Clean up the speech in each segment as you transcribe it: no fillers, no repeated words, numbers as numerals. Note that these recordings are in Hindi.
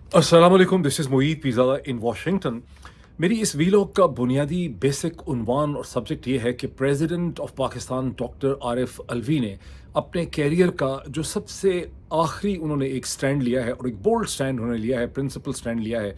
अस्सलाम वालेकुम, this is Moeed Pirzada in Washington. मेरी इस वीलॉग का बुनियादी बेसिक उन्वान और सब्जेक्ट ये है कि president of Pakistan doctor Arif Alvi ने अपने कैरियर का जो सबसे आखिरी उन्होंने एक स्टैंड लिया है और एक बोल्ड स्टैंड उन्होंने लिया है, प्रिंसिपल स्टैंड लिया है।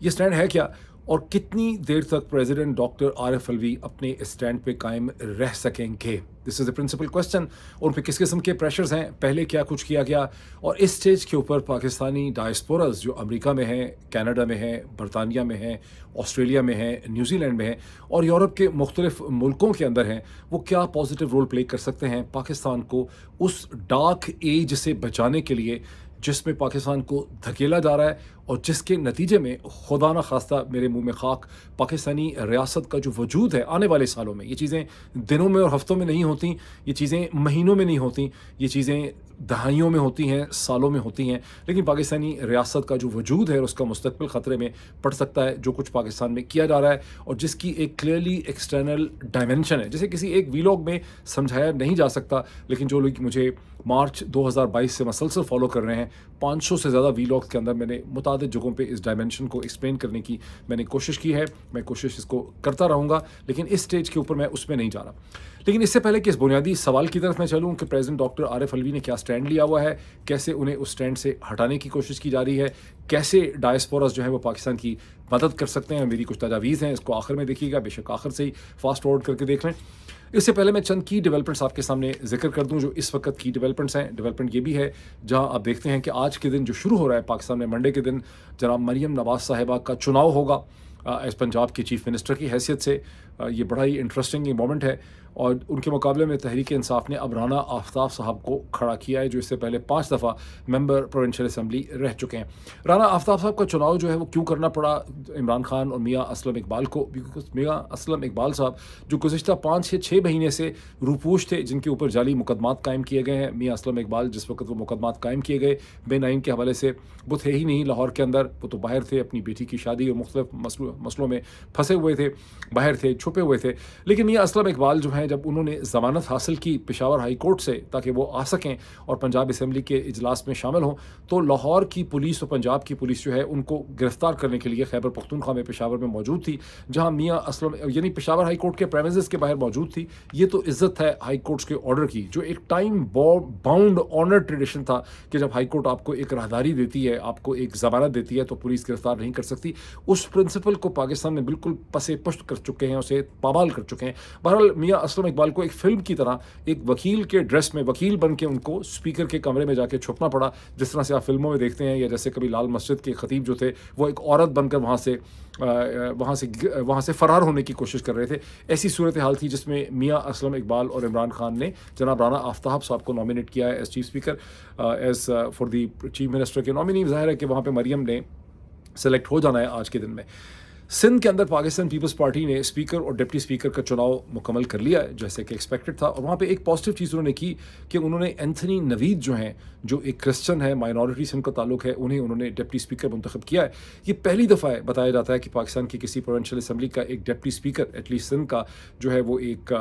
ये स्टैंड है क्या और कितनी देर तक प्रेसिडेंट डॉक्टर आरिफ अलवी अपने इस स्टैंड पे कायम रह सकेंगे? This is the principal question. और उन पे किस किस्म के प्रेशर्स हैं, पहले क्या कुछ किया गया और इस स्टेज के ऊपर पाकिस्तानी डायस्पोरास जो अमेरिका में हैं, कनाडा में हैं, बरतानिया में हैं, ऑस्ट्रेलिया में हैं, न्यूजीलैंड में हैं और यूरोप के मुख्तलिफ मुल्कों के अंदर हैं, वो क्या पॉजिटिव रोल प्ले कर सकते हैं पाकिस्तान को उस डार्क एज से बचाने के लिए जिसमें पाकिस्तान को धकेला जा रहा है और जिसके नतीजे में खुदा न खास्ता मेरे मुंह में खाक पाकिस्तानी रियासत का जो वजूद है आने वाले सालों में, ये चीज़ें दिनों में और हफ्तों में नहीं होती, ये चीज़ें महीनों में नहीं होती, ये चीज़ें दहाइयों में होती हैं, सालों में होती हैं, लेकिन पाकिस्तानी रियासत का जो वजूद है उसका मुस्तकबिल ख़तरे में पड़ सकता है जो कुछ पाकिस्तान में किया जा रहा है और जिसकी एक क्लियरली एक्सटर्नल डायमेंशन है जिसे किसी एक वीलॉग में समझाया नहीं जा सकता। लेकिन जो लोग मुझे मार्च 2022 से मसलसल फॉलो कर रहे हैं, 500 से ज़्यादा वीलॉग्स के अंदर मैंने मुतादिद जगहों पे इस डायमेंशन को एक्सप्लेन करने की मैंने कोशिश की है। मैं कोशिश इसको करता रहूँगा, लेकिन इस स्टेज के ऊपर मैं उसमें नहीं जा रहा। लेकिन इससे पहले कि इस बुनियादी सवाल की तरफ मैं चलूँ कि प्रेसिडेंट डॉक्टर आरिफ अलवी ने क्या स्टैंड लिया हुआ है, कैसे उन्हें उस स्टैंड से हटाने की कोशिश की जा रही है, कैसे डायस्पोरास जो है वो पाकिस्तान की मदद कर सकते हैं, मेरी कुछ तजावीज़ हैं, इसको आखिर में देखिएगा, बेशक आखिर से ही फास्ट फॉरवर्ड करके देख लें। इससे पहले मैं चंद की डेवलपमेंट्स आपके सामने जिक्र कर दूं जो इस वक्त की डेवलपमेंट्स हैं। डेवलपमेंट ये भी है जहां आप देखते हैं कि आज के दिन जो शुरू हो रहा है पाकिस्तान में, मंडे के दिन जनाब मरियम नवाज साहिबा का चुनाव होगा एज़ पंजाब के चीफ मिनिस्टर की हैसियत से। ये बड़ा ही इंटरेस्टिंग मोमेंट है और उनके मुकाबले में तहरीक इंसाफ ने अब राना आफ्ताब साहब को खड़ा किया है जो इससे पहले 5 दफ़ा मेंबर प्रोविंशियल असम्बली रह चुके हैं। राना आफ्ताब साहब का चुनाव जो है वो क्यों करना पड़ा इमरान खान और मियाँ असलम इकबाल को? बिकॉज मियाँ असलम इकबाल साहब जो गुज़िश्ता 5 या 6 महीने से रूपोश थे, जिनके ऊपर जाली मुकदमात कायम किए गए हैं। मियाँ असलम इकबाल जिस वक्त वो मुकदमात कायम किए गए बे9 के हवाले से, वो थे ही नहीं लाहौर के अंदर, वो तो बाहर थे, अपनी बेटी की शादी और मुख्तलिफ मसलों में फंसे हुए थे, बाहर थे, छुपे हुए थे। लेकिन मियाँ असलम इकबाल जो हैं, जब उन्होंने ज़मानत हासिल की पेशावर हाई कोर्ट से ताकि वो आ सकें और पंजाब असम्बली के इजलास में शामिल हों, तो लाहौर की पुलिस और पंजाब की पुलिस जो है उनको गिरफ्तार करने के लिए खैबर पख्तूनख्वा में पेशावर में मौजूद थी, जहाँ मियाँ असलम यानी पेशावर हाई कोर्ट के प्रेमिसेस के बाहर मौजूद थी। ये तो इज़्ज़त है हाई कोर्ट्स के ऑर्डर की, जो एक टाइम बाउंड ऑनर ट्रेडिशन था कि जब हाई कोर्ट आपको एक राहदारी देती है, आपको एक ज़मानत देती है, तो पुलिस गिरफ्तार नहीं कर सकती। उस प्रिंसिपल को पाकिस्तान में बिल्कुल पसे पुश्त कर चुके हैं, उसे पामाल कर चुके हैं। बहरहाल मियाँ असलम इकबाल को एक फ़िल्म की तरह एक वकील के ड्रेस में, वकील बन के उनको स्पीकर के कमरे में जाके छुपना पड़ा, जिस तरह से आप फिल्मों में देखते हैं, या जैसे कभी लाल मस्जिद के खतीब जो थे वो एक औरत बनकर वहाँ से फ़रार होने की कोशिश कर रहे थे। ऐसी सूरत हाल थी जिसमें मियाँ असलम इकबाल और इमरान खान ने जनाब राना आफ्ताब साहब को नॉमिनेट किया है as chief speaker, as for the chief minister के नॉमिनी। ज़ाहिर है कि वहाँ पर मरियम ने सेलेक्ट हो जाना है आज के दिन में। सिंध के अंदर पाकिस्तान पीपल्स पार्टी ने स्पीकर और डिप्टी स्पीकर का चुनाव मुकम्मल कर लिया है जैसे कि एक्सपेक्टेड था, और वहाँ पे एक पॉजिटिव चीज़ उन्होंने की कि उन्होंने एंथनी नवीद जो हैं, जो एक क्रिश्चियन है, माइनॉरिटी से उनका ताल्लुक है, उन्हें उन्होंने डिप्टी स्पीकर मुंतखब किया है। ये पहली दफ़ा है बताया जाता है कि पाकिस्तान की किसी प्रोविंशियल असम्बली का एक डिप्टी स्पीकर एटलीस्ट सिंध का जो है वो एक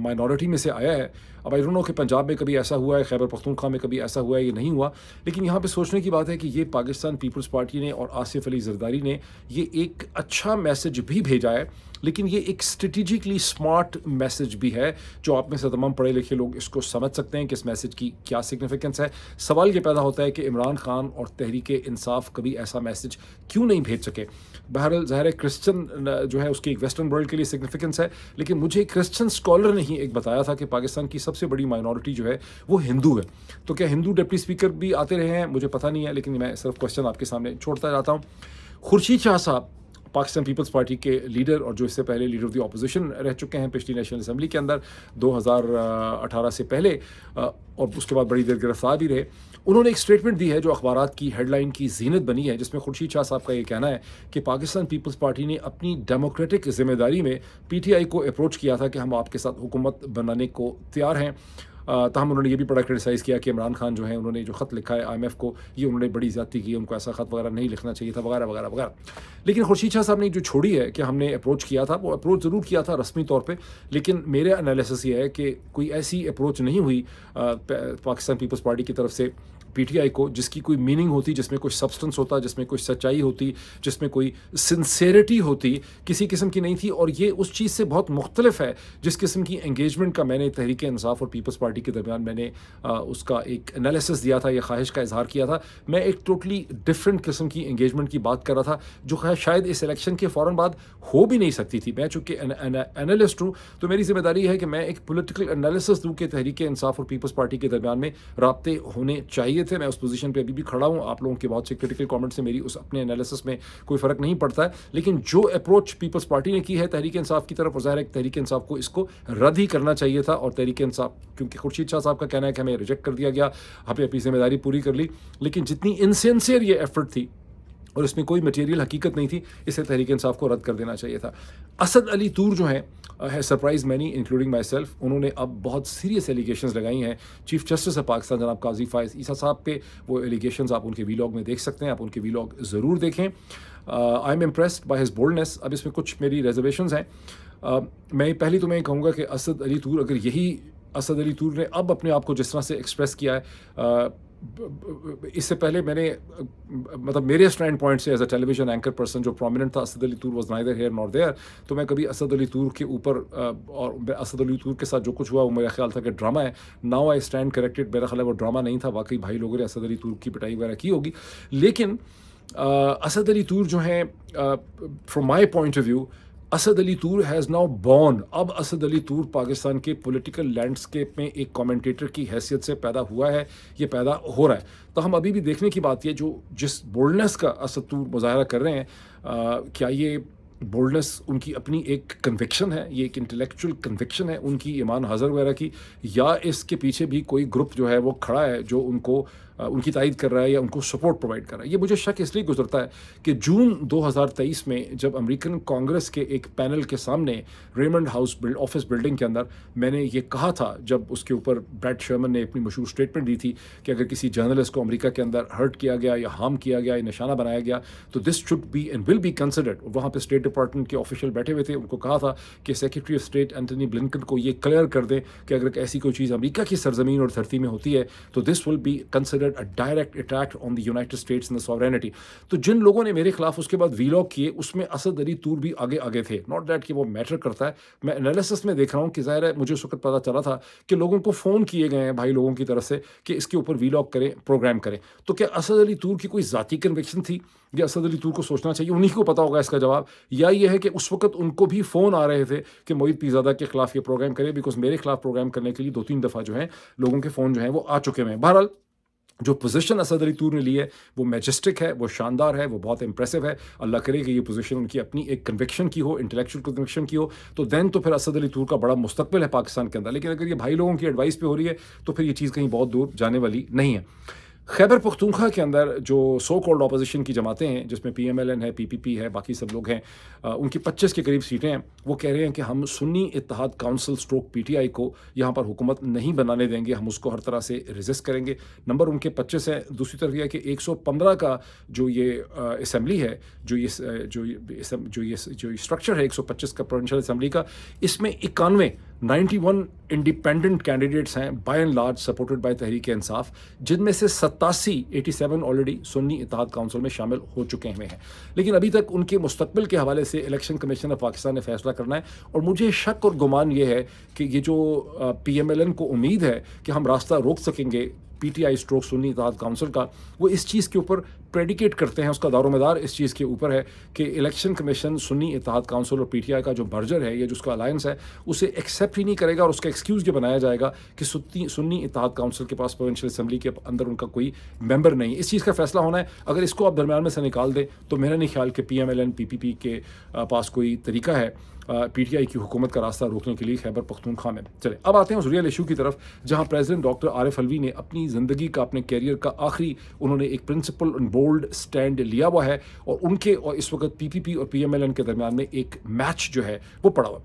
माइनॉरिटी में से आया है। अब आई डोंट नो कि पंजाब में कभी ऐसा हुआ है, खैबर पख्तूनख्वा में कभी ऐसा हुआ है, ये नहीं हुआ। लेकिन यहाँ पे सोचने की बात है कि ये पाकिस्तान पीपल्स पार्टी ने और आसिफ अली जरदारी ने ये एक अच्छा मैसेज भी भेजा है, लेकिन ये एक स्ट्रेटिजिकली स्मार्ट मैसेज भी है जो आप में से तमाम पढ़े लिखे लोग इसको समझ सकते हैं कि इस मैसेज की क्या सिग्निफिकेंस है। सवाल ये पैदा होता है कि इमरान खान और तहरीक इंसाफ कभी ऐसा मैसेज क्यों नहीं भेज सके। बहरहाल ज़ाहिर है क्रिश्चियन जो है उसकी एक वेस्टर्न वर्ल्ड के लिए सिग्निफिकेंस है, लेकिन मुझे एक क्रिश्चियन स्कॉलर ने ही एक बताया था कि पाकिस्तान की सबसे बड़ी माइनॉरिटी जो है वो हिंदू है। तो क्या हिंदू डिप्टी स्पीकर भी आते रहे हैं? मुझे पता नहीं है, लेकिन मैं सिर्फ क्वेश्चन आपके सामने छोड़ता जाता हूँ। खुर्शीद शाह साहब पाकिस्तान पीपल्स पार्टी के लीडर और जो इससे पहले लीडर ऑफ द अपोजिशन रह चुके हैं पिछली नेशनल असम्बली के अंदर 2018 से पहले, और उसके बाद बड़ी देर गिरफ्तार भी रहे, उन्होंने एक स्टेटमेंट दी है जो अखबारात की हेडलाइन की जीनत बनी है, जिसमें खुर्शीद शाह साहब का ये कहना है कि पाकिस्तान पीपल्स पार्टी ने अपनी डेमोक्रेटिक जिम्मेदारी में पीटीआई को अप्रोच किया था कि हम आपके साथ हुकूमत बनाने को तैयार हैं। ताहम उन्होंने ये भी बड़ा क्रिटिसाइज़ किया कि इमरान खान जो है उन्होंने जो ख़त लिखा है IMF को, ये उन्होंने बड़ी ज़्यादती की, उनको ऐसा ख़त वगैरह नहीं लिखना चाहिए था, वगैरह वगैरह वगैरह। लेकिन खुर्शीद शाह साहब ने जो छोड़ी है कि हमने अप्रोच किया था, वो अप्रोच ज़रूर किया था रस्मी तौर पे, लेकिन मेरे एनालिसिस ये है कि कोई ऐसी अप्रोच नहीं हुई पाकिस्तान पीपल्स पार्टी की तरफ से पीटीआई को, जिसकी कोई मीनिंग होती, जिसमें कोई सब्सटेंस होता, जिसमें कोई सच्चाई होती, जिसमें कोई सिंसेरिटी होती, किसी किस्म की नहीं थी। और ये उस चीज़ से बहुत मुख्तलिफ है जिस किस्म की एंगेजमेंट का मैंने तहरीक इंसाफ और पीपल्स पार्टी के दरमियान मैंने उसका एक एनालिसिस दिया था या ख्वाहिश का इजहार किया था। मैं एक टोटली डिफरेंट किस्म की एंगेजमेंट की बात कर रहा था जो शायद इस इलेक्शन के फ़ौरन बाद हो भी नहीं सकती थी। मैं चूँकि एनालिस्ट हूँ तो मेरी जिम्मेदारी है कि मैं एक पॉलिटिकल एनालिसिस दूँ कि तहरीक इंसाफ और पीपल्स पार्टी के दरमियान में राब्ते होने चाहिए थे। मैं उस पोजीशन पे अभी भी खड़ा हूँ। आप लोगों के बहुत से क्रिटिकल कमेंट से मेरी उस अपने एनालिसिस में कोई फ़र्क नहीं पड़ता है, लेकिन जो अप्रोच पीपल्स पार्टी ने की है तहरीक इंसाफ की तरफ, ज़ाहिर है तहरीक इंसाफ को इसको रद्द ही करना चाहिए था। और तहरीक इंसाफ, क्योंकि खुर्शीद शाह साहब का कहना है कि हमें रिजेक्ट कर दिया गया, हमने अपनी जिम्मेदारी पूरी कर ली, लेकिन जितनी इनसिंसियर ये एफर्ट थी और इसमें कोई मटेरियल हकीकत नहीं थी, इसे तहरीक इंसाफ को रद्द कर देना चाहिए था। असद अली तूर जो हैं है surprise many including my self, उन्होंने अब बहुत सीरियस एलिगेशंस लगाई हैं चीफ जस्टिस ऑफ पाकिस्तान जनाब काजी फायज ईसा साहब पे। वो एलिगेशंस आप उनके वीलॉग में देख सकते हैं, आप उनके वीलॉग ज़रूर देखें। I am impressed by his boldness. अब इसमें कुछ मेरी रिजर्वेशंस हैं। मैं पहली तो मैं कहूँगा कि असद अली तूर, अगर यही असद अली तूर ने अब अपने आप को जिस तरह से एक्सप्रेस किया है, इससे पहले मैंने मतलब मेरे स्टैंड पॉइंट से as a television anchor person जो प्रोमिनेंट था, Asad Ali Toor was neither here nor there. तो मैं कभी असद अली तूर के ऊपर और असद अली तूर के साथ जो कुछ हुआ वो मेरा ख्याल था कि ड्रामा है। नाउ आई स्टैंड करेक्टेड, मेरा ख्याल है वो ड्रामा नहीं था, वाकई भाई लोगों ने असद अली तूर की पिटाई वगैरह की होगी। लेकिन असद अली तूर जो हैं, from my point of view, Asad Ali Toor has now born. अब असद अली तूर पाकिस्तान के पॉलिटिकल लैंडस्केप में एक कमेंटेटर की हैसियत से पैदा हुआ है, ये पैदा हो रहा है। तो हम अभी भी देखने की बात है जो जिस बोल्डनेस का असद तूर मुजाहरा कर रहे हैं, क्या ये बोल्डनेस उनकी अपनी एक कन्विक्शन है, ये एक इंटेलेक्चुअल कन्विक्शन है उनकी ईमान हाज़र वगैरह की, या इसके पीछे भी कोई ग्रुप जो है वो खड़ा है जो उनको उनकी तायद कर रहा है या उनको सपोर्ट प्रोवाइड कर रहा है। ये मुझे शक इसलिए गुजरता है कि जून 2023 में जब अमेरिकन कांग्रेस के एक पैनल के सामने रेमंड हाउस ऑफिस बिल्डिंग के अंदर मैंने ये कहा था, जब उसके ऊपर ब्रैड शर्मन ने अपनी मशहूर स्टेटमेंट दी थी कि अगर किसी जर्नलिस्ट को अमेरिका के अंदर हर्ट किया गया या हार्म किया गया या निशाना बनाया गया तो this should be and will be considered. वहाँ पर स्टेट डिपार्टमेंट के ऑफिशियल बैठे हुए थे, उनको कहा था कि secretary of state Antony Blinken को ये क्लियर कर दें कि अगर ऐसी कोई चीज़ अमेरिका की सरजमीन और धरती में होती है तो this will be considered a direct attack on the United states and the sovereignty. तो जिन लोगों ने मेरे खिलाफ उसके बाद वीलॉग किए उसमें असद अली तूर भी आगे आगे थे। नॉट दैट कि वो मैटर करता है, मैं एनालिसिस में देख रहा हूँ कि ज़ाहिर है मुझे उस वक्त पता चला था कि लोगों को फ़ोन किए गए हैं भाई लोगों की तरफ से कि इसके ऊपर वीलॉग करें, प्रोग्राम करें। तो क्या असद अली तूर की कोई ज़ाती कन्विक्शन थी या असद अली तूर को सोचना चाहिए, उन्हीं को पता होगा इसका जवाब, या ये है कि उस वक्त उनको भी फ़ोन आ रहे थे कि मोहित पीरज़ादा के खिलाफ ये प्रोग्राम करें, बिकॉज मेरे खिलाफ प्रोग्राम करने के लिए 2-3 दफ़ा जो है लोगों के फ़ोन जो हैं वो आ चुके हैं। बहरहाल जो पोजीशन असद अली तूर ने ली है वो मैजेस्टिक है, वो शानदार है, वो बहुत इंप्रेसिव है। अल्लाह करे कि ये पोजीशन उनकी अपनी एक कन्विक्शन की हो, इंटेलेक्चुअल कन्विक्शन की हो, तो देन तो फिर असद अली तूर का बड़ा मुस्तकबिल है पाकिस्तान के अंदर। लेकिन अगर ये भाई लोगों की एडवाइस पे हो रही है तो फिर ये चीज़ कहीं बहुत दूर जाने वाली नहीं है। खैबर पख्तूनख्वा के अंदर जो सो कॉल्ड ऑपोजिशन की जमातें हैं, जिसमें PMLN है, PPP है, बाकी सब लोग हैं, उनकी 25 के करीब सीटें हैं। वो कह रहे हैं कि हम सुन्नी इत्तेहाद काउंसिल स्ट्रोक PTI को यहाँ पर हुकूमत नहीं बनाने देंगे, हम उसको हर तरह से रेजिस्ट करेंगे। नंबर उनके 25 है। दूसरी तरफ यह है कि 115 का जो ये असम्बली है, जो ये स्ट्रक्चर है 125 का प्रोविंशियल असम्बली का, इसमें 91 इंडिपेंडेंट कैंडिडेट्स हैं, by and large supported by Tehreek Insaf, जिनमें से 87 ऑलरेडी सुन्नी इत्तेहाद काउंसिल में शामिल हो चुके हैं। लेकिन अभी तक उनके मुस्तकबिल के हवाले से इलेक्शन कमीशन ऑफ पाकिस्तान ने फैसला करना है। और मुझे शक और गुमान ये है कि ये जो PMLN को उम्मीद है कि हम रास्ता रोक सकेंगे PTI स्ट्रोक सुन्नी इत्तेहाद काउंसिल का, वो इस चीज़ के ऊपर प्रेडिकेट करते हैं, उसका दारोमदार इस चीज़ के ऊपर है कि इलेक्शन कमीशन सुन्नी इत्तेहाद काउंसिल और PTI का जो मर्जर है या जो उसका अलायंस है उसे एक्सेप्ट ही नहीं करेगा। और उसका एक्सक्यूज़ ये बनाया जाएगा कि सुन्नी इत्तेहाद काउंसिल के पास प्रोविंशियल असम्बली के अंदर उनका कोई मेंबर नहीं है। इस चीज़ का फैसला होना है। अगर इसको आप दरमियान में से निकाल दें तो मेरा नहीं ख्याल कि PMLN PPP के पास कोई तरीका है PTI की हुकूमत का रास्ता रोकने के लिए खैबर पख्तूनख्वा में। चले अब आते हैं उस रियल इशू की तरफ, जहां प्रेसिडेंट डॉक्टर आरिफ अलवी ने अपनी ज़िंदगी का, अपने कैरियर का आखिरी उन्होंने एक प्रिंसिपल एंड बोल्ड स्टैंड लिया हुआ है। और उनके और इस वक्त PPP और PMLN के दरमियान में एक मैच जो है वो पड़ा हुआ।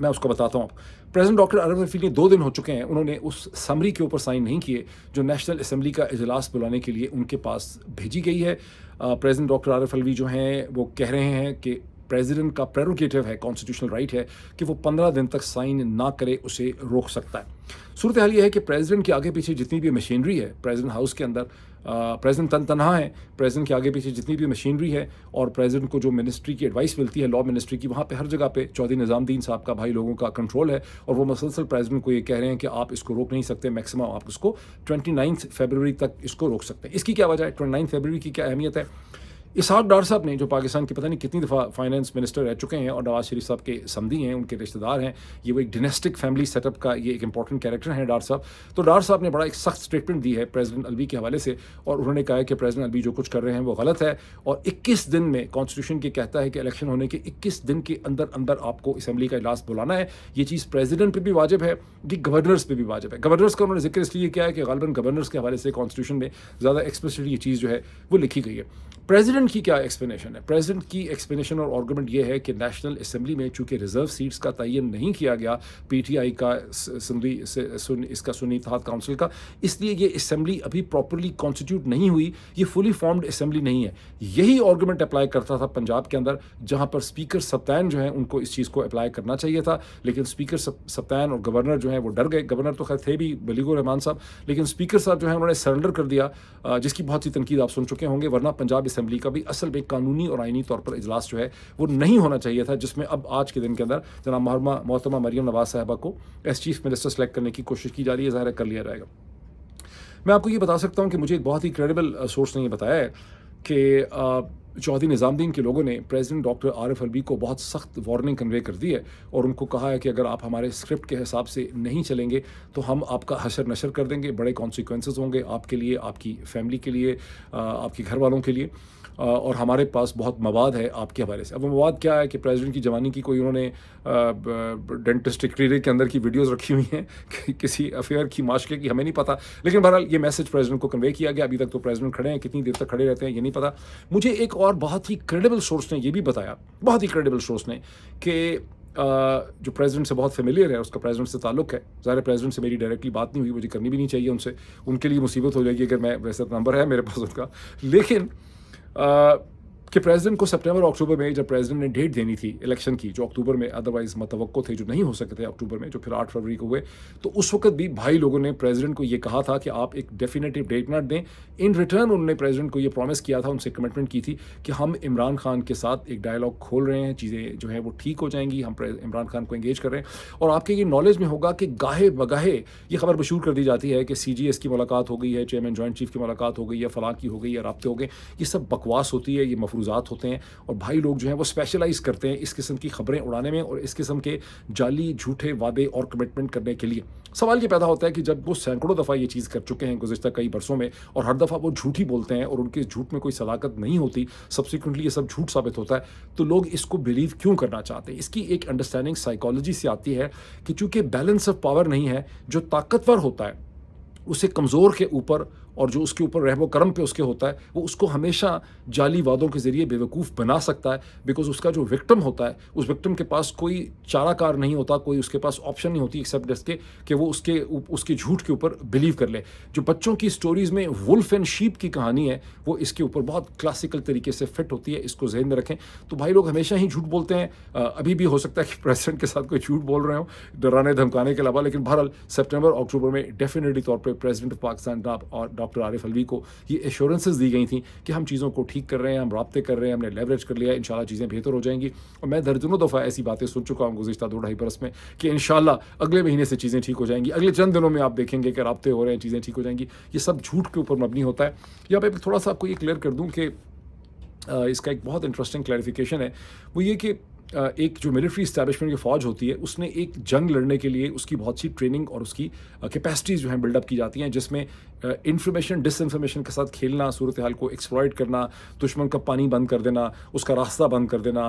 मैं उसको बताता हूँ। प्रेसिडेंट डॉक्टर आरिफ अलवी ने 2 दिन हो चुके हैं, उन्होंने उस समरी के ऊपर साइन नहीं किए जो नेशनल असम्बली का इजलास बुलाने के लिए उनके पास भेजी गई है। प्रेसिडेंट डॉक्टर आरिफ अलवी जो हैं वो कह रहे हैं कि प्रेसिडेंट का प्रेरोगेटिव है, कॉन्स्टिट्यूशनल राइट है कि वो 15 दिन तक साइन ना करे, उसे रोक सकता है। सूरत हाल ये है कि प्रेसिडेंट के आगे पीछे जितनी भी मशीनरी है प्रेसिडेंट हाउस के अंदर, प्रेसिडेंट तनहा है, प्रेसिडेंट के आगे पीछे जितनी भी मशीनरी है और प्रेसिडेंट को जो मिनिस्ट्री की एडवाइस मिलती है लॉ मिनिस्ट्री की, वहाँ पे हर जगह पे चौधरी निज़ामुद्दीन साहब का भाई लोगों का कंट्रोल है और वो मुसलसल प्रेसिडेंट को ये कह रहे हैं कि आप इसको रोक नहीं सकते, मैक्सिमम आप इसको 29 फरवरी तक इसको रोक सकते हैं। इसकी क्या वजह है, 29 फरवरी की क्या अहमियत है? इसहाक डार साहब ने, जो पाकिस्तान के पता नहीं कितनी दफ़ा फाइनेंस मिनिस्टर रह चुके हैं और नवाज शरीफ साहब के समधी हैं, उनके रिश्तेदार हैं, ये वो एक डिनेस्टिक फैमिली सेटअप का ये एक इंपॉर्टेंट कैरेक्टर हैं डार साहब। तो डार साहब ने बड़ा एक सख्त स्टेटमेंट दी है प्रेसिडेंट अलवी के हवाले से और उन्होंने कहा है कि प्रेसिडेंट अलवी जो कुछ कर रहे हैं वो गलत है और 21 दिन में कॉन्स्टिट्यूशन के कहता है कि इलेक्शन होने के 21 दिन के अंदर अंदर आपको असम्बली का इजलास बुलाना है। ये चीज़ प्रेसिडेंट पर भी वाजिब है, ये गवर्नर्स पर भी वाजिब है। गवर्नर्स का उन्होंने जिक्र इसलिए किया है कि गालिबन गवर्नर्स के हवाले से कॉन्स्टिट्यूशन में ज़्यादा एक्सप्लिसिट ये चीज़ जो है वो लिखी गई है। प्रेसिडेंट की क्या एक्सप्लेनेशन है? प्रेसिडेंट की एक्सप्लेनेशन और आर्गूमेंट ये है कि नेशनल असेंबली में चूंकि रिजर्व सीट्स का तयन नहीं किया गया पीटीआई का इसका सुन्नी इत्तेहाद काउंसिल का, इसलिए ये असेंबली अभी प्रॉपरली कॉन्स्टिट्यूट नहीं हुई, ये फुली फॉर्म्ड असेंबली नहीं है। यही आर्गूमेंट अप्लाई करता था पंजाब के अंदर, जहां पर स्पीकर सप्तान जो है उनको इस चीज़ को अप्लाई करना चाहिए था, लेकिन स्पीकर सप्तान और गवर्नर जो है वो डर गए। गवर्नर तो खैर थे भी बलीगुर रहमान साहब, लेकिन स्पीकर साहब जो है उन्होंने सरेंडर कर दिया, जिसकी बहुत सी तनकीद आप सुन चुके होंगे। वरना पंजाब असेंबली का भी असल में कानूनी और आइनी तौर पर इजलास जो है वो नहीं होना चाहिए था, जिसमें अब आज के दिन के अंदर जनाब मोहतरमा मरियम नवाज साहबा को एज चीफ मिनिस्टर सेलेक्ट करने की कोशिश की जा रही है, ज़ाहिर कर लिया जाएगा। मैं आपको ये बता सकता हूँ कि मुझे एक बहुत ही क्रेडिबल सोर्स ने ये बताया है कि चौधरी निज़ामुद्दीन के लोगों ने प्रेसिडेंट डॉक्टर आरिफ अलवी को बहुत सख्त वार्निंग कन्वे कर दी है और उनको कहा है कि अगर आप हमारे स्क्रिप्ट के हिसाब से नहीं चलेंगे तो हम आपका हशर नशर कर देंगे, बड़े कॉन्सिक्वेंसेस होंगे आपके लिए, आपकी फैमिली के लिए, आपके घर वालों के लिए, और हमारे पास बहुत मवाद है आपके हवाले से। अब वो मवाद क्या है कि प्रेसिडेंट की जवानी की कोई उन्होंने डेंटिस्टिक क्लिनिक के अंदर की वीडियोस रखी हुई हैं कि किसी अफेयर की, माशरे की, हमें नहीं पता, लेकिन बहरहाल ये मैसेज प्रेसिडेंट को कन्वे किया गया। अभी तक तो प्रेसिडेंट खड़े हैं, कितनी देर तक खड़े रहते हैं ये नहीं पता। मुझे एक और बहुत ही क्रेडिबल सोर्स ने ये भी बताया, बहुत ही क्रेडिबल सोर्स ने, कि जो प्रेसिडेंट से बहुत फेमिलियर है, उसका प्रेसिडेंट से ताल्लुक है। ज़ाहिर प्रेसिडेंट से मेरी डायरेक्टली बात नहीं हुई, मुझे करनी भी नहीं चाहिए उनसे, उनके लिए मुसीबत हो जाएगी अगर मैं, वैसे नंबर है मेरे पास उनका, लेकिन कि प्रेसिडेंट को सितंबर अक्टूबर में जब प्रेसिडेंट ने डेट देनी थी इलेक्शन की, जो अक्टूबर में अदरवाइज मतवक्को थे, जो नहीं हो सके थे अक्टूबर में, जो फिर 8 फरवरी को हुए, तो उस वक्त भी भाई लोगों ने प्रेसिडेंट को ये कहा था कि आप एक डेफिनेटिव डेट ना दें। इन रिटर्न उन्होंने प्रेसिडेंट को ये प्रॉमिस किया था, उनसे कमिटमेंट की थी कि हम इमरान खान के साथ एक डायलॉग खोल रहे हैं, चीज़ें जो है वो ठीक हो जाएंगी, हम इमरान खान को एंगेज कर रहे हैं। और आपके ये नॉलेज में होगा कि गाहे बगाहे ये खबर मशहूर कर दी जाती है कि CGS की मुलाकात हो गई है, चेयरमैन जॉइंट चीफ की मुलाकात हो गई है, फलां की हो गई है, राब्ते हो गए। ये सब बकवास होती है, ये मफरूजात होते हैं और भाई लोग जो हैं वो स्पेशलाइज करते हैं इस किस्म की खबरें उड़ाने में और इस किस्म के जाली झूठे वादे और कमिटमेंट करने के लिए। सवाल ये पैदा होता है कि जब वो सैकड़ों दफ़ा ये चीज़ कर चुके हैं गुज़िश्ता कई बरसों में और हर दफ़ा वो झूठी बोलते हैं और उनके झूठ में कोई सदाकत नहीं होती, सब्सिक्वेंटली ये सब झूठ साबित होता है, तो लोग इसको बिलीव क्यों करना चाहते हैं? इसकी एक अंडरस्टैंडिंग साइकोलॉजी से आती है कि चूँकि बैलेंस ऑफ पावर नहीं है, जो ताकतवर होता है उसे कमज़ोर के ऊपर और जो उसके ऊपर रहमो करम पे उसके होता है, वो उसको हमेशा जाली वादों के ज़रिए बेवकूफ़ बना सकता है, बिकॉज उसका जो विक्टिम होता है, उस विक्टिम के पास कोई चाराकार नहीं होता, कोई उसके पास ऑप्शन नहीं होती एक्सेप्ट इसके कि वो उसके झूठ के ऊपर बिलीव कर ले। जो बच्चों की स्टोरीज़ में वुल्फ एंड शीप की कहानी है, वो इसके ऊपर बहुत क्लासिकल तरीके से फिट होती है, इसको जहन में रखें। तो भाई लोग हमेशा ही झूठ बोलते हैं, अभी भी हो सकता है कि प्रेसिडेंट के साथ कोई झूठ बोल रहे हो डराने धमकाने के अलावा, लेकिन बहरहाल सितंबर अक्टूबर में डेफिनेटली तौर पर प्रेसिडेंट ऑफ पाकिस्तान और डॉक्टर आरिफ अलवी को ये एश्योरेंसेस दी गई थी कि हम चीज़ों को ठीक कर रहे हैं, हम राब्ते कर रहे हैं, हमने लेवरेज कर लिया, इंशाल्लाह चीज़ें बेहतर हो जाएंगी। और मैं दर्जनों दफ़ा ऐसी बातें सुन चुका हूँ गुज़िश्ता 2-2.5 बरस में कि इंशाल्लाह अगले महीने से चीज़ें ठीक हो जाएंगी, अगले चंद दिनों में आप देखेंगे कि राब्ते हो रहे हैं, चीज़ें ठीक हो जाएंगी। ये सब झूठ के ऊपर मबनी होता है। या मैं थोड़ा सा आपको ये क्लियर कर दूँ कि इसका एक बहुत इंटरेस्टिंग क्लैरिफिकेशन है, वो ये कि एक जो मिलिट्री इस्टेब्लिशमेंट की फ़ौज होती है, उसने एक जंग लड़ने के लिए उसकी बहुत सी ट्रेनिंग और उसकी कैपेसिटीज़ जो हैं बिल्डअप की जाती हैं, जिसमें इंफॉर्मेशन डिसइंफॉर्मेशन के साथ खेलना, सूरत हाल को एक्सप्लॉइट करना, दुश्मन का पानी बंद कर देना, उसका रास्ता बंद कर देना,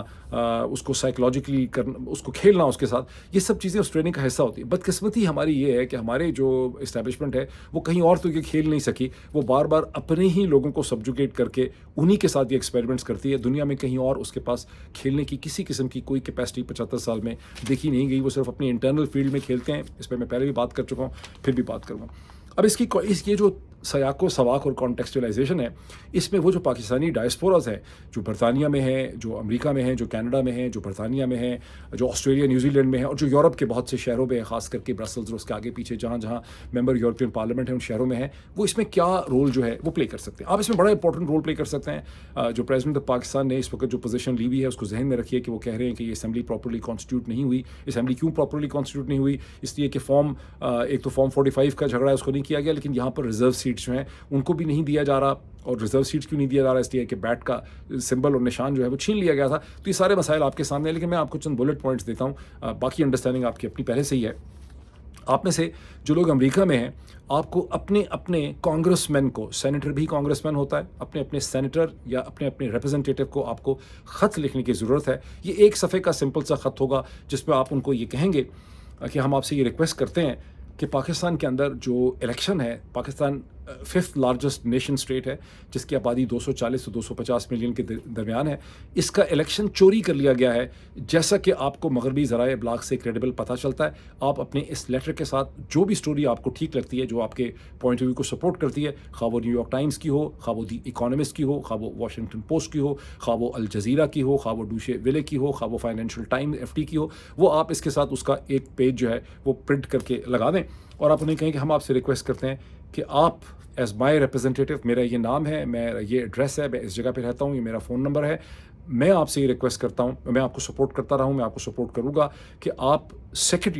उसको साइकोलॉजिकली करना, उसको खेलना उसके साथ, ये सब चीज़ें उस ट्रेनिंग का हिस्सा होती है। बदकिस्मती हमारी ये है कि हमारे जो इस्टेब्लिशमेंट है वो कहीं और तो ये खेल नहीं सकी, वो बार बार अपने ही लोगों को सब्जुकेट करके उन्हीं के साथ ये एक्सपेरिमेंट्स करती है। दुनिया में कहीं और उसके पास खेलने की किसी किस्म की कोई कैपेसिटी 75 साल में देखी नहीं गई। वो सिर्फ अपनी इंटरनल फील्ड में खेलते हैं। इस पर मैं पहले भी बात कर चुका हूँ, फिर भी बात करूँगा। अब इस ये जो सयाको सवाक और कॉन्टेक्सचुअलाइजेशन है, इसमें वो जो पाकिस्तानी डायस्पोरास हैं, जो बरतानिया में हैं, जो अमेरिका में हैं, जो कनाडा में हैं, जो बरतानिया में हैं, जो ऑस्ट्रेलिया न्यूजीलैंड में हैं और जो यूरोप के बहुत से शहरों में हैं, खास करके ब्रसल्स और उसके आगे पीछे जहाँ जहाँ मेंबर यूरोपियन पार्लियामेंट है उन शहरों में हैं, वो इसमें क्या रोल जो है वो प्ले कर सकते हैं। आप इसमें बड़ा इंपॉर्टेंट रोल प्ले कर सकते हैं। जो प्रेसिडेंट ऑफ पाकिस्तान ने इस वक्त जो पोजीशन ली हुई है उसको जहन में रखिए कि वो कह रहे हैं कि ये असेंबली प्रॉपर्ली कॉन्स्टिट्यूट नहीं हुई। असेंबली क्यों प्रॉपर्ली कॉन्स्टिट्यूट नहीं हुई? इसलिए कि एक तो फॉर्म 45 का झगड़ा है, उसको नहीं किया गया, लेकिन यहाँ पर रिजर्व सीट्स जो हैं उनको भी नहीं दिया जा रहा। और रिजर्व सीट्स क्यों नहीं दिया जा रहा? इसलिए कि बैट का सिंबल और निशान जो है वो छीन लिया गया था। तो ये सारे मसाइल आपके सामने हैं, लेकिन मैं आपको चंद बुलेट पॉइंट्स देता हूँ। बाकी अंडरस्टैंडिंग आपकी अपनी पहले से ही है। आप में से जो लोग अमेरिका में हैं, आपको अपने अपने कांग्रेसमैन को, सेनेटर भी कांग्रेसमैन होता है, अपने अपने सेनेटर या अपने अपने रिप्रेजेंटेटिव को आपको ख़त लिखने की ज़रूरत है। ये एक सफ़े का सिंपल सा ख़त होगा जिसमें आप उनको ये कहेंगे कि हम आपसे ये रिक्वेस्ट करते हैं कि पाकिस्तान के अंदर जो इलेक्शन है, Pakistan 5th largest nation state है जिसकी आबादी 240 से 250 मिलियन के दरमियान है। इसका इलेक्शन चोरी कर लिया गया है, जैसा कि आपको मगरबी ज़राए इब्लाग से क्रेडिबल पता चलता है। आप अपने इस लेटर के साथ जो भी स्टोरी आपको ठीक लगती है, जो आपके पॉइंट ऑफ व्यू को सपोर्ट करती है, खा वो न्यूयॉर्क टाइम्स की हो, खा वो दी इकोनॉमिस्ट की हो, खा वो वाशिंगटन पोस्ट की हो, खा वो अल जजीरा की हो, खा वो डूशे विले की हो, खा वो फाइनेंशियल टाइम्स FT की हो, वो आप इसके साथ उसका एक पेज जो है वो प्रिंट करके लगा दें और आप उन्हें कहें कि हम आपसे रिक्वेस्ट करते हैं कि आप एज माई रिप्रेजेंटेटिव, मेरा ये नाम है, मेरा ये एड्रेस है, मैं इस जगह पे रहता हूँ, ये मेरा फ़ोन नंबर है, मैं आपसे ये रिक्वेस्ट करता हूँ, मैं आपको सपोर्ट करता रहा हूँ, मैं आपको सपोर्ट करूँगा कि आप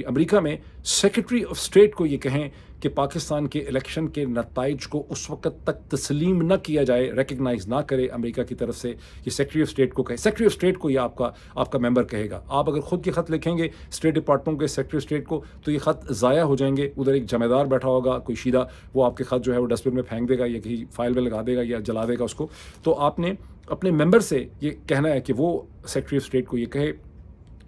अमेरिका में सेक्रेटरी ऑफ स्टेट को ये कहें कि पाकिस्तान के इलेक्शन के नताइज को उस वक्त तक तस्लीम न किया जाए, रिकग्नाइज ना करे अमेरिका की तरफ से। ये सेक्रेटरी ऑफ स्टेट को कहे, सेक्रेटरी ऑफ स्टेट को ये आपका मेंबर कहेगा। आप अगर खुद के ख़त लिखेंगे स्टेट डिपार्टमेंट के सेक्रेटरी ऑफ स्टेट को, तो ये ख़त ज़ाया हो जाएंगे। उधर एक जमेदार बैठा होगा, कोई शीदा, वो आपके ख़त जो है वो डस्टबिन में फेंक देगा या कहीं फाइल में लगा देगा या जला देगा उसको। तो आपने अपने मेंबर से ये कहना है कि वो सेक्रेटरी ऑफ स्टेट को ये कहे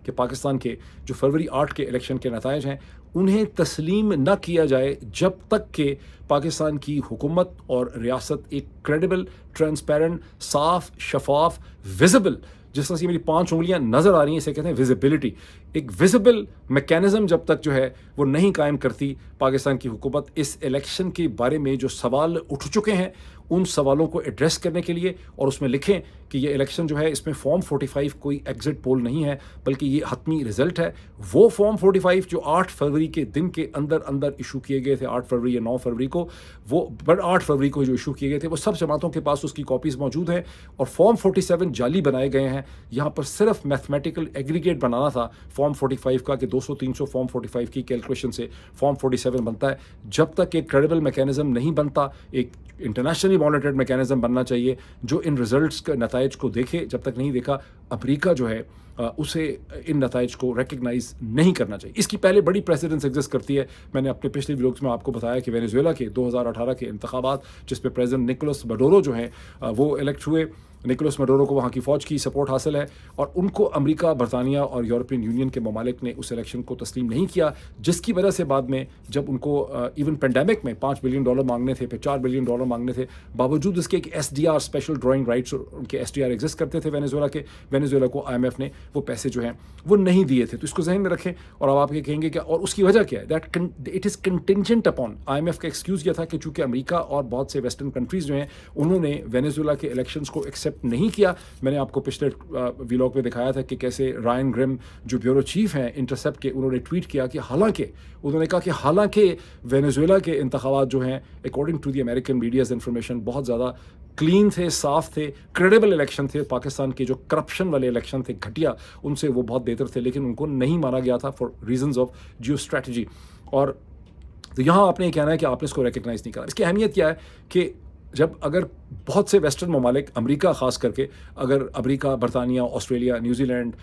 कि पाकिस्तान के जो फरवरी 8 के इलेक्शन के नताइज हैं उन्हें तस्लीम न किया जाए जब तक कि पाकिस्तान की हुकूमत और रियासत एक क्रेडिबल, ट्रांसपेरेंट, साफ, शफाफ, विजिबल, जिस तरह से मेरी 5 उंगलियां नज़र आ रही हैं, इसे कहते हैं विजिबिलिटी, एक विजिबल मैकेनिज्म जब तक जो है वो नहीं कायम करती पाकिस्तान की हुकूमत इस इलेक्शन के बारे में जो सवाल उठ चुके हैं उन सवालों को एड्रेस करने के लिए, और उसमें लिखें कि ये इलेक्शन जो है इसमें फॉर्म 45 कोई एग्जिट पोल नहीं है बल्कि ये हतमी रिजल्ट है। वो फॉर्म 45 जो 8 फरवरी के दिन के अंदर अंदर इशू किए गए थे, 8 फरवरी या 9 फरवरी को, वो 8 फरवरी को जो इशू किए गए थे, वो सब जमातों के पास उसकी कॉपीज़ मौजूद हैं और फॉर्म 47 जाली बनाए गए हैं। यहाँ पर सिर्फ मैथमेटिकल एग्रीगेट बनाना था फॉर्म 45 का कि 200-300 फॉर्म 45 की कैलकुलेशन से फॉर्म 47 बनता है। जब तक एक क्रेडिबल मैकेनिज्म नहीं बनता, एक इंटरनेशनली मॉनिटर्ड मैकेनिज्म बनना चाहिए जो इन रिजल्ट्स के नताइज को देखे। जब तक नहीं देखा, अमेरिका जो है उसे इन नताइज को रिकग्नाइज नहीं करना चाहिए। इसकी पहले बड़ी प्रेसिडेंस एग्जिस्ट करती है। मैंने अपने पिछले व्लॉग्स में आपको बताया कि वेनेजुएला के 2018 के इंतखाबात, जिसमें प्रेसिडेंट निकोलस मडोरो जो हैं वो इलेक्ट हुए। निकोलस मडोरो को वहाँ की फ़ौज की सपोर्ट हासिल है और उनको अमेरिका, बरतानिया और यूरोपियन यूनियन के ममालिक ने उस इलेक्शन को तस्लीम नहीं किया, जिसकी वजह से बाद में जब उनको इवन पेंडेमिक में $5 बिलियन मांगने थे, फिर $4 बिलियन मांगने थे, बावजूद इसके एक SDR, स्पेशल ड्राइंग राइट्स, उनके SDR एग्जिस्ट करते थे वेनेजुएला को IMF ने वो पैसे जो हैं वो नहीं दिए थे। तो इसको जहन में रखें। और अब आप ये कहेंगे क्या, और उसकी वजह क्या है? That it is contingent upon, IMF का एक्सक्यूज़ यह था कि चूँकि अमेरिका और बहुत से वेस्टर्न कंट्रीज़ जो हैं उन्होंने वेनेजुएला के इलेक्शंस को एक्सेप्ट नहीं किया। मैंने आपको पिछले व्लॉग में दिखाया था कि कैसे रायन ग्रिम जो ब्यूरो चीफ हैं इंटरसेप्ट के, उन्होंने ट्वीट किया कि हालांकि वेनेजुएला के इंतखाबात जो हैं according to the American media's information बहुत ज़्यादा क्लीन थे, साफ थे, क्रेडिबल इलेक्शन थे। पाकिस्तान के जो करप्शन वाले इलेक्शन थे, घटिया, उनसे वो बहुत बेहतर थे, लेकिन उनको नहीं माना गया था for reasons of Jio strategy. और तो यहाँ आपने कहना है कि आपने इसको रिकग्नाइज़ नहीं करा। इसकी अहमियत क्या है कि जब अगर बहुत से वेस्टर्न ममालिक, अमेरिका ख़ास करके, अगर अमेरिका, बरतानिया, Australia, New Zealand,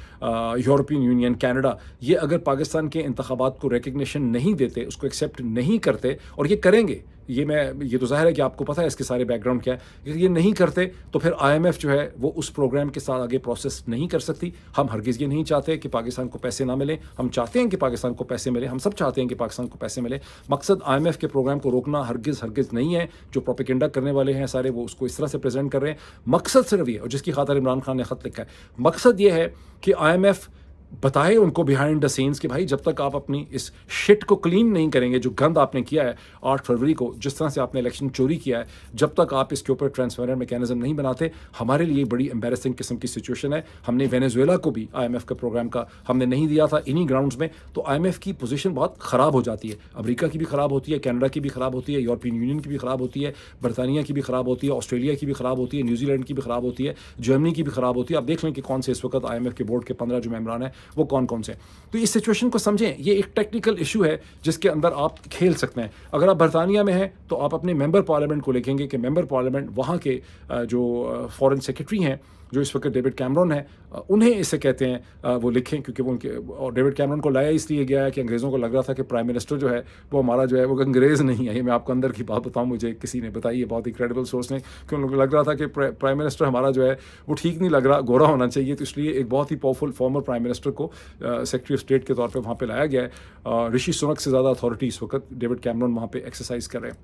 European union, Canada, ये अगर पाकिस्तान के इंतखाबात को रिकग्निशन नहीं देते, उसको एक्सेप्ट नहीं करते, और ये करेंगे, ये तो ज़ाहिर है कि आपको पता है इसके सारे बैकग्राउंड क्या है, ये नहीं करते तो फिर IMF जो है वो उस प्रोग्राम के साथ आगे प्रोसेस नहीं कर सकती। हम हरगिज़ ये नहीं चाहते कि पाकिस्तान को पैसे ना मिले, हम चाहते हैं कि पाकिस्तान को पैसे मिले, हम सब चाहते हैं कि पाकिस्तान को पैसे मिले। मकसद IMF के प्रोग्राम को रोकना हरगिज़ नहीं है। जो प्रोपेगेंडा करने वाले हैं सारे वो उसको इस तरह से प्रेजेंट कर रहे हैं। मकसद सिर्फ ये है, और जिसकी खातिर इमरान खान ने ख़त लिखा है, मकसद ये है कि IMF बताए उनको बिहाइंड द सीन्स कि भाई जब तक आप अपनी इस शिट को क्लीन नहीं करेंगे, जो गंद आपने किया है 8 फरवरी को, जिस तरह से आपने इलेक्शन चोरी किया है, जब तक आप इसके ऊपर ट्रांसपेरेंट मैकेनिज्म नहीं बनाते, हमारे लिए बड़ी एम्बेरसिंग किस्म की सिचुएशन है। हमने वेनेजुएला को भी IMF के प्रोग्राम का हमने नहीं दिया था इन्हीं ग्राउंड्स में, तो IMF की पोजीशन बहुत ख़राब हो जाती है। अमेरिका की भी ख़राब होती है, कनाडा की भी ख़राब होती है, यूरोपियन यूनियन की भी ख़राब होती है, बरतानिया की भी ख़राब होती है, ऑस्ट्रेलिया की भी ख़राब होती है, न्यूजीलैंड की भी ख़राब होती है, जर्मनी की भी ख़राब होती है। आप देख लें कि कौन से इस वक्त IMF के बोर्ड के 15 जो मेंबरान हैं वो कौन कौन से। तो इस सिचुएशन को समझें, ये एक टेक्निकल इशू है जिसके अंदर आप खेल सकते हैं। अगर आप बरतानिया में हैं तो आप अपने मेंबर पार्लियामेंट को लिखेंगे कि मेंबर पार्लियामेंट वहाँ के जो फॉरेन सेक्रेटरी हैं, जो इस वक्त डेविड कैमरन है, उन्हें इसे कहते हैं, वो लिखें, क्योंकि वो उनके, और डेविड कैमरन को लाया इसलिए गया है कि अंग्रेज़ों को लग रहा था कि प्राइम मिनिस्टर जो है वो हमारा जो है वो अंग्रेज़ नहीं है। ये मैं आपको अंदर की बात बताऊं, मुझे किसी ने बताई है, बहुत ही क्रेडिबल सोर्स ने, कि उनको लग रहा था कि प्राइम मिनिस्टर हमारा जो है वो ठीक नहीं लग रहा, गोरा होना चाहिए, तो इसलिए एक बहुत ही पावरफुल फॉर्मर प्राइम मिनिस्टर को सेक्रेटरी ऑफ स्टेट के तौर पर वहाँ पर लाया गया है। ऋषि सुनक से ज़्यादा अथॉरिटी इस वक्त डेविड कैमरन वहाँ पर एक्सरसाइज कर रहे हैं।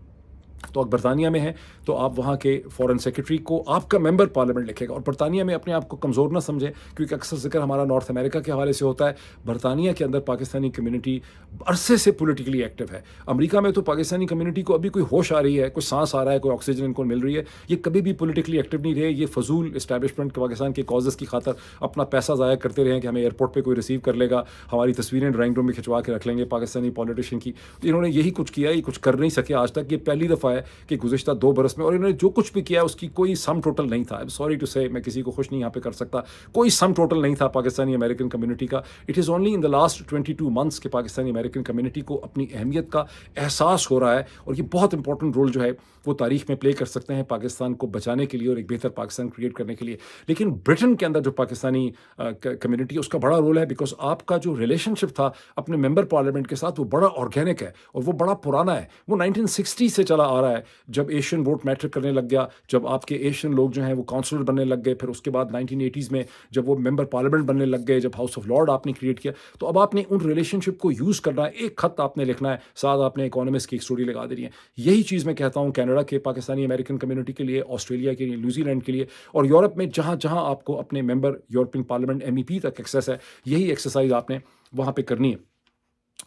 तो आप बरतानिया में हैं तो आप वहाँ के फॉरेन सेक्रेटरी को आपका मेंबर पार्लियामेंट लिखेगा। और बरतानिया में अपने आप को कमज़ोर ना समझें, क्योंकि अक्सर जिक्र हमारा नॉर्थ अमेरिका के हवाले से होता है। बरतानिया के अंदर पाकिस्तानी कम्युनिटी अरसे से पॉलिटिकली एक्टिव है। अमेरिका में तो पाकिस्तानी कम्युनिटी को अभी कोई होश आ रही है, कोई सांस आ रहा है, कोई ऑक्सीजन इनको मिल रही है, ये कभी भी पॉलिटिकली एक्टिव नहीं रहे। ये फजूल इस्टेब्लिशमेंट के पाकिस्तान के कॉजेज़ की खातर अपना पैसा ज़ाया करते रहे कि हमें एयरपोर्ट पर कोई रिसीव कर लेगा, हमारी तस्वीरें ड्राइंग रूम में खिंचवा के रख लेंगे पाकिस्तानी पॉलिटिशियन की। तो इन्होंने यही कुछ किया, ये कुछ कर नहीं सके आज तक। ये पहली दफ़ा है कि गुज़िश्ता 2 बरस में, और इन्होंने जो कुछ भी किया उसकी कोई सम टोटल नहीं था। सॉरी टू से, मैं किसी को खुश नहीं यहाँ पे कर सकता, कोई सम टोटल नहीं था पाकिस्तानी अमेरिकन कम्युनिटी का। It is only in the last 22 months के पाकिस्तानी अमेरिकन कम्युनिटी को अपनी अहमियत का एहसास हो रहा है, और ये बहुत इंपॉर्टेंट रोल जो है वो तारीख में प्ले कर सकते हैं पाकिस्तान को बचाने के लिए और एक बेहतर पाकिस्तान क्रिएट करने के लिए। लेकिन ब्रिटेन के अंदर जो पाकिस्तानी कम्युनिटी है उसका बड़ा रोल है, बिकॉज आपका जो रिलेशनशिप था अपने मेंबर पार्लियामेंट के साथ वो बड़ा ऑर्गेनिक है और वो बड़ा पुराना है। वो 1960 से चला आ रहा है, जब एशियन वोट मैटर करने लग गया, जब आपके एशियन लोग जो हैं वो काउंसलर बनने लग गए, फिर उसके बाद 1980s में जब वो मेंबर पार्लियामेंट बनने लग गए, जब हाउस ऑफ लॉर्ड आपने क्रिएट किया, तो अब आपने उन रिलेशनशिप को यूज़ करना है। एक खत आपने लिखना है, साथ आपने इकोनॉमिस्ट की एक स्टोरी लगा देनी है। यही चीज़ मैं कहता हूँ कनाडा के पाकिस्तानी अमेरिकन कम्युनिटी के लिए, ऑस्ट्रेलिया के लिए, न्यूजीलैंड के लिए, और यूरोप में जहाँ जहाँ आपको अपने मेंबर यूरोपियन पार्लियामेंट MEP तक एक्सेस है, यही एक्सरसाइज आपने वहाँ पे करनी है।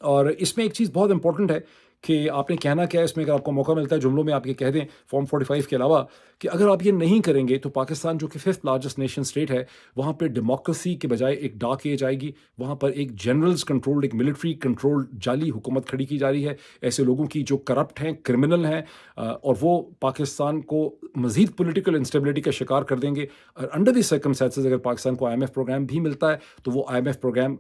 और इसमें एक चीज़ बहुत इंपॉर्टेंट है कि आपने कहना क्या है इसमें, अगर आपको मौका मिलता है जुमलों में आप ये कह दें फॉर्म 45 के अलावा, कि अगर आप ये नहीं करेंगे तो पाकिस्तान जो कि 5th लार्जेस्ट नेशन स्टेट है, वहाँ पे डेमोक्रेसी के बजाय एक डार्क एज आएगी। वहाँ पर एक जनरल्स कंट्रोल्ड, एक मिलिट्री कंट्रोल्ड जाली हुकूमत खड़ी की जा रही है, ऐसे लोगों की जो करप्ट हैं, क्रिमिनल हैं, और वो पाकिस्तान को मज़ीद पॉलिटिकल इंस्टेबिलिटी का शिकार कर देंगे। और अंडर द सर्कमस्टेंसेस अगर पाकिस्तान को IMF प्रोग्राम भी मिलता है तो वो IMF प्रोग्राम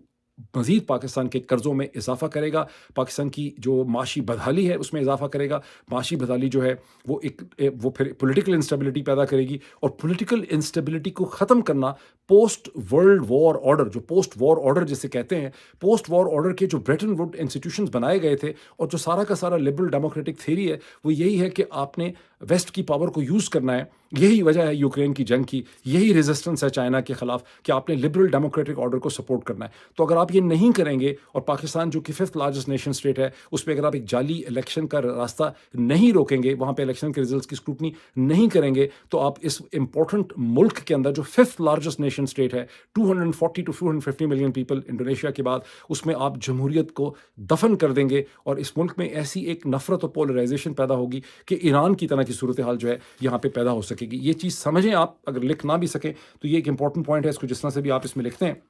मज़ीद पाकिस्तान के कर्ज़ों में इजाफ़ा करेगा, पाकिस्तान की जो माशी बदहाली है उसमें इजाफ़ा करेगा। माशी बदहाली जो है वो फिर पॉलिटिकल इंस्टेबिलिटी पैदा करेगी, और पॉलिटिकल इंस्टेबिलिटी को ख़त्म करना पोस्ट वर्ल्ड वॉर ऑर्डर, जो पोस्ट वॉर ऑर्डर जिसे कहते हैं, पोस्ट वॉर ऑर्डर के जो ब्रेटन वुड इंस्टीट्यूशंस बनाए गए थे और जो सारा का सारा लिबरल डेमोक्रेटिक थ्योरी है, वो यही है कि आपने वेस्ट की पावर को यूज़ करना है। यही वजह है यूक्रेन की जंग की, यही रेजिस्टेंस है चाइना के खिलाफ कि आपने लिबरल डेमोक्रेटिक ऑर्डर को सपोर्ट करना है। तो अगर आप ये नहीं करेंगे और पाकिस्तान जो कि 5th लार्जेस्ट नेशन स्टेट है उस पर अगर आप एक जाली इलेक्शन का रास्ता नहीं रोकेंगे, वहाँ पे इलेक्शन के रिजल्ट्स की स्क्रूटनी नहीं करेंगे, तो आप इस इंपॉर्टेंट मुल्क के अंदर जो 5th लार्जेस्ट नेशन स्टेट है, 240 to 250 मिलियन पीपल इंडोनेशिया के बाद, उसमें आप जमहूरियत को दफन कर देंगे। और इस मुल्क में ऐसी एक नफरत और पोलराइजेशन पैदा होगी कि ईरान की तरह की सूरत हाल जो है यहाँ पे पैदा हो सकेगी। ये चीज़ समझें आप, अगर लिख ना भी सकें तो ये एक इंपॉर्टेंट पॉइंट है, इसको जिस तरह से भी आप इसमें लिखते हैं।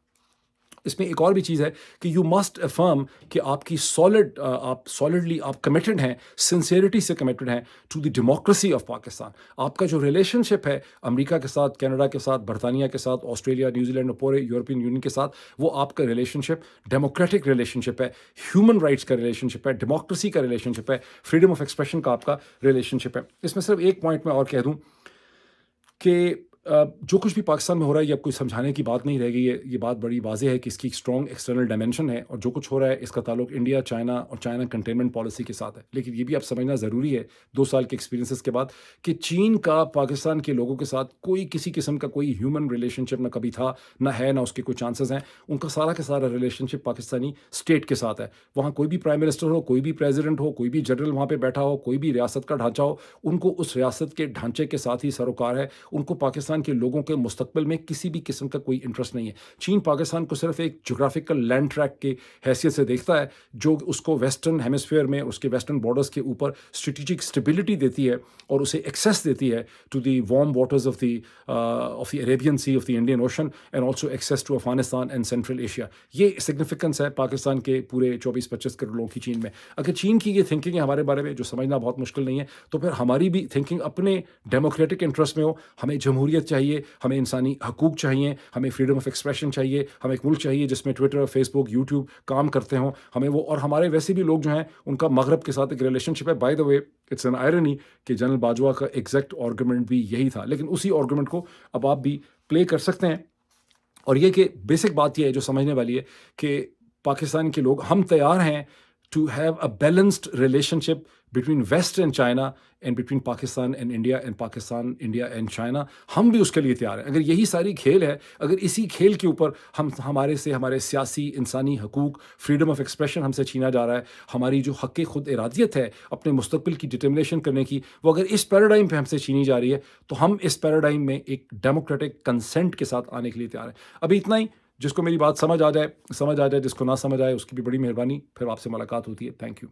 इसमें एक और भी चीज़ है कि यू मस्ट अफर्म कि आपकी आप सॉलिडली आप कमिटेड हैं, सिंसियरिटी से कमिटेड हैं to the democracy of Pakistan. आपका जो रिलेशनशिप है अमेरिका के साथ, कनाडा के साथ, बरतानिया के साथ, ऑस्ट्रेलिया, न्यूजीलैंड और पूरे यूरोपियन यूनियन के साथ, वो आपका रिलेशनशिप डेमोक्रेटिक रिलेशनशिप है, ह्यूमन राइट्स का रिलेशनशिप है, डेमोक्रेसी का रिलेशनशिप है, फ्रीडम ऑफ एक्सप्रेशन का आपका रिलेशनशिप है। इसमें सिर्फ एक पॉइंट मैं और कह दूँ कि जो कुछ भी पाकिस्तान में हो रहा है ये अब कोई समझाने की बात नहीं रह गई है। ये बात बड़ी वाज़ेह है कि इसकी एक स्ट्रॉन्ग एक्सटर्नल डायमेंशन है, और जो कुछ हो रहा है इसका ताल्लुक इंडिया, चाइना और चाइना कंटेनमेंट पॉलिसी के साथ है। लेकिन ये भी आप समझना ज़रूरी है 2 साल के एक्सपीरियंसेस के बाद कि चीन का पाकिस्तान के लोगों के साथ कोई किसी किस्म का कोई ह्यूमन रिलेशनशिप ना कभी था, ना है, ना उसके कोई चांसेस हैं। उनका सारा का सारा रिलेशनशिप पाकिस्तानी स्टेट के साथ है। वहाँ कोई भी प्राइम मिनिस्टर हो, कोई भी प्रेसिडेंट हो, कोई भी जनरल वहाँ पर बैठा हो, कोई भी रियासत का ढांचा हो, उनको उस रियासत के ढांचे के साथ ही सरोकार है। उनको पाकिस्तान पाकिस्तान के लोगों के मुस्तकबिल में किसी भी किस्म का कोई इंटरेस्ट नहीं है। चीन पाकिस्तान को सिर्फ एक ज्योग्राफिकल लैंड ट्रैक की हैसियत से देखता है, जो उसको वेस्टर्न हेमिस्फीयर में, उसके वेस्टर्न बॉर्डर्स के ऊपर स्ट्रेटेजिक स्टेबिलिटी देती है और उसे एक्सेस देती है to the warm waters of the Arabian sea, of the Indian ocean, and also access to Afghanistan and central Asia. ये सिग्निफिकेंस है पाकिस्तान के पूरे 24-25 करोड़ लोगों की चीन में। अगर चीन की ये थिंकिंग है हमारे बारे में, जो समझना बहुत मुश्किल नहीं है, तो फिर हमारी भी थिंकिंग अपने डेमोक्रेटिक इंटरेस्ट में हो। हमें जमहूरियत चाहिए, हमें इंसानी हकूक चाहिए, हमें फ्रीडम ऑफ एक्सप्रेशन चाहिए, हमें एक मुल्क चाहिए जिसमें ट्विटर, फेसबुक, यूट्यूब काम करते हों। हमें वो, और हमारे वैसे भी लोग जो हैं उनका मगरब के साथ एक रिलेशनशिप है। By the way, it's an irony कि जनरल बाजवा का एग्जैक्ट आर्गूमेंट भी यही था, लेकिन उसी आर्गूमेंट को अब आप भी प्ले कर सकते हैं। और ये कि बेसिक बात यह है जो समझने वाली है कि पाकिस्तान के लोग, हम तैयार हैं to have a balanced relationship between west and China, and between Pakistan and India, and Pakistan, India and China. हम भी उसके लिए तैयार हैं। अगर यही सारी खेल है, अगर इसी खेल के ऊपर हमारे सियासी, इंसानी हकूक, फ्रीडम ऑफ एक्सप्रेशन हमसे छीना जा रहा है, हमारी जो हक़ खुद इरादियत है अपने मुस्तकबिल की डिटर्मिनेशन करने की, वो अगर इस पैराडाइम पे हमसे छीनी जा रही है, तो हम इस पैराडाइम में एक डेमोक्रेटिक कंसेंट के साथ आने के लिए तैयार हैं। अभी इतना ही। जिसको मेरी बात समझ आ जाए, जिसको ना समझ आए उसकी भी बड़ी मेहरबानी। फिर आपसे मुलाकात होती है। Thank you.